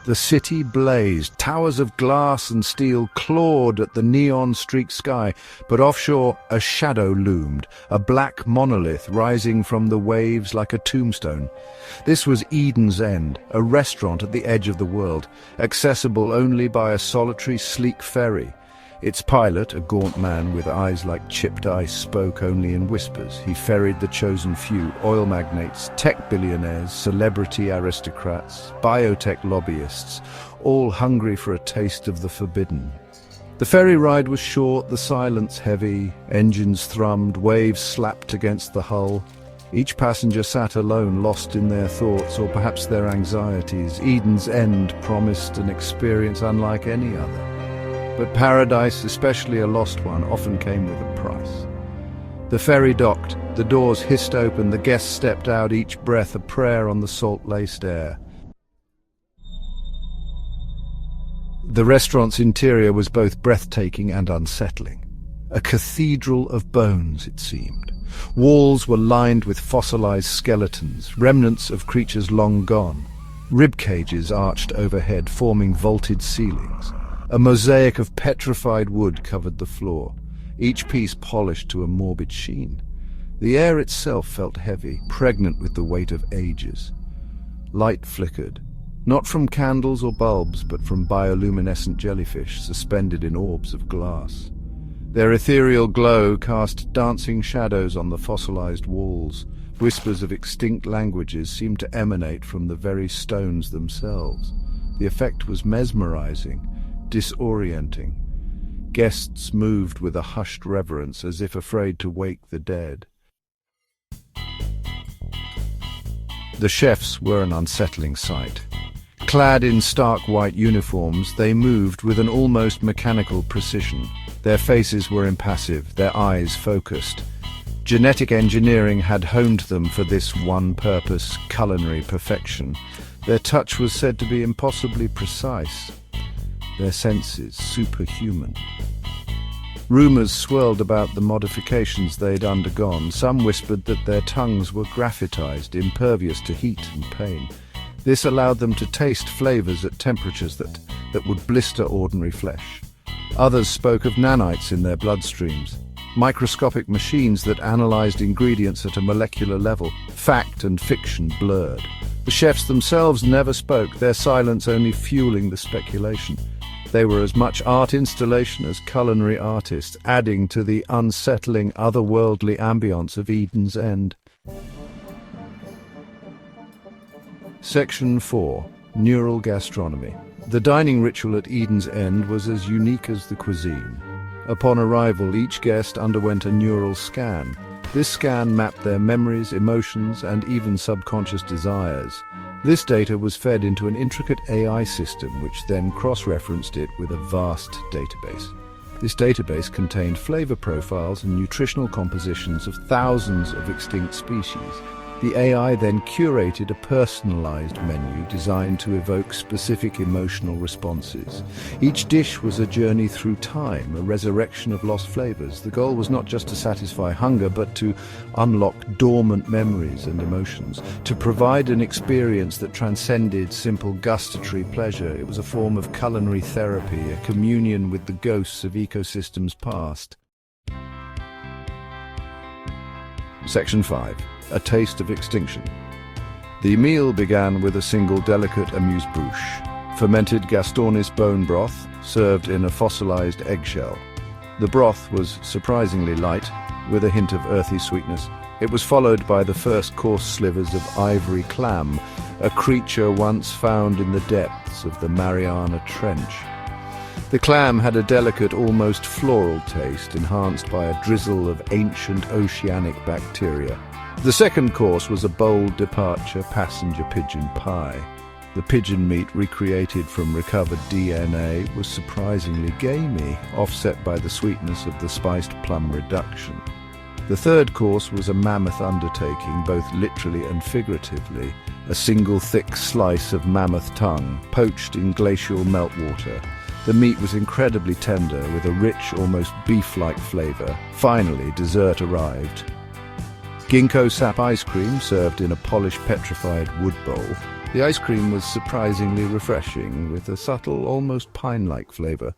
The city blazed. Towers of glass and steel clawed at the neon-streaked sky, but offshore a shadow loomed, a black monolith rising from the waves like a tombstone. This was Eden's End, a restaurant at the edge of the world, accessible only by a solitary, sleek ferry. Its pilot, a gaunt man with eyes like chipped ice, spoke only in whispers. He ferried the chosen few: oil magnates, tech billionaires, celebrity aristocrats, biotech lobbyists, all hungry for a taste of the forbidden. The ferry ride was short, the silence heavy, engines thrummed, waves slapped against the hull. Each passenger sat alone, lost in their thoughts or perhaps their anxieties. Eden's End promised an experience unlike any other. But paradise, especially a lost one, often came with a price. The ferry docked, the doors hissed open, the guests stepped out, each breath a prayer on the salt-laced air. The restaurant's interior was both breathtaking and unsettling. A cathedral of bones, it seemed. Walls were lined with fossilized skeletons, remnants of creatures long gone. Rib cages arched overhead, forming vaulted ceilings. A mosaic of petrified wood covered the floor, each piece polished to a morbid sheen. The air itself felt heavy, pregnant with the weight of ages. Light flickered, not from candles or bulbs, but from bioluminescent jellyfish suspended in orbs of glass. Their ethereal glow cast dancing shadows on the fossilized walls. Whispers of extinct languages seemed to emanate from the very stones themselves. The effect was mesmerizing, disorienting. Guests moved with a hushed reverence, as if afraid to wake the dead. The chefs were an unsettling sight. Clad in stark white uniforms, they moved with an almost mechanical precision. Their faces were impassive, their eyes focused. Genetic engineering had honed them for this one purpose: culinary perfection. Their touch was said to be impossibly precise. Their senses superhuman. Rumors swirled about the modifications they'd undergone. Some whispered that their tongues were graphitized, impervious to heat and pain. This allowed them to taste flavors at temperatures that would blister ordinary flesh. Others spoke of nanites in their bloodstreams, microscopic machines that analyzed ingredients at a molecular level. Fact and fiction blurred. The chefs themselves never spoke, their silence only fueling the speculation. They were as much art installation as culinary artists, adding to the unsettling, otherworldly ambience of Eden's End. Section 4. Neural Gastronomy. The dining ritual at Eden's End was as unique as the cuisine. Upon arrival, each guest underwent a neural scan. This scan mapped their memories, emotions, and even subconscious desires. This data was fed into an intricate AI system, which then cross-referenced it with a vast database. This database contained flavor profiles and nutritional compositions of thousands of extinct species. The AI then curated a personalized menu designed to evoke specific emotional responses. Each dish was a journey through time, a resurrection of lost flavors. The goal was not just to satisfy hunger, but to unlock dormant memories and emotions, to provide an experience that transcended simple gustatory pleasure. It was a form of culinary therapy, a communion with the ghosts of ecosystems past. Section 5. A taste of extinction. The meal began with a single delicate amuse-bouche, fermented Gastornis bone broth served in a fossilized eggshell. The broth was surprisingly light, with a hint of earthy sweetness. It was followed by the first coarse slivers of ivory clam, a creature once found in the depths of the Mariana Trench. The clam had a delicate, almost floral taste, enhanced by a drizzle of ancient oceanic bacteria. The second course was a bold departure passenger pigeon pie. The pigeon meat, recreated from recovered DNA, was surprisingly gamey, offset by the sweetness of the spiced plum reduction. The third course was a mammoth undertaking, both literally and figuratively. A single thick slice of mammoth tongue, poached in glacial meltwater. The meat was incredibly tender, with a rich, almost beef-like flavor. Finally, dessert arrived. Ginkgo sap ice cream served in a polished petrified wood bowl. The ice cream was surprisingly refreshing, with a subtle, almost pine-like flavor.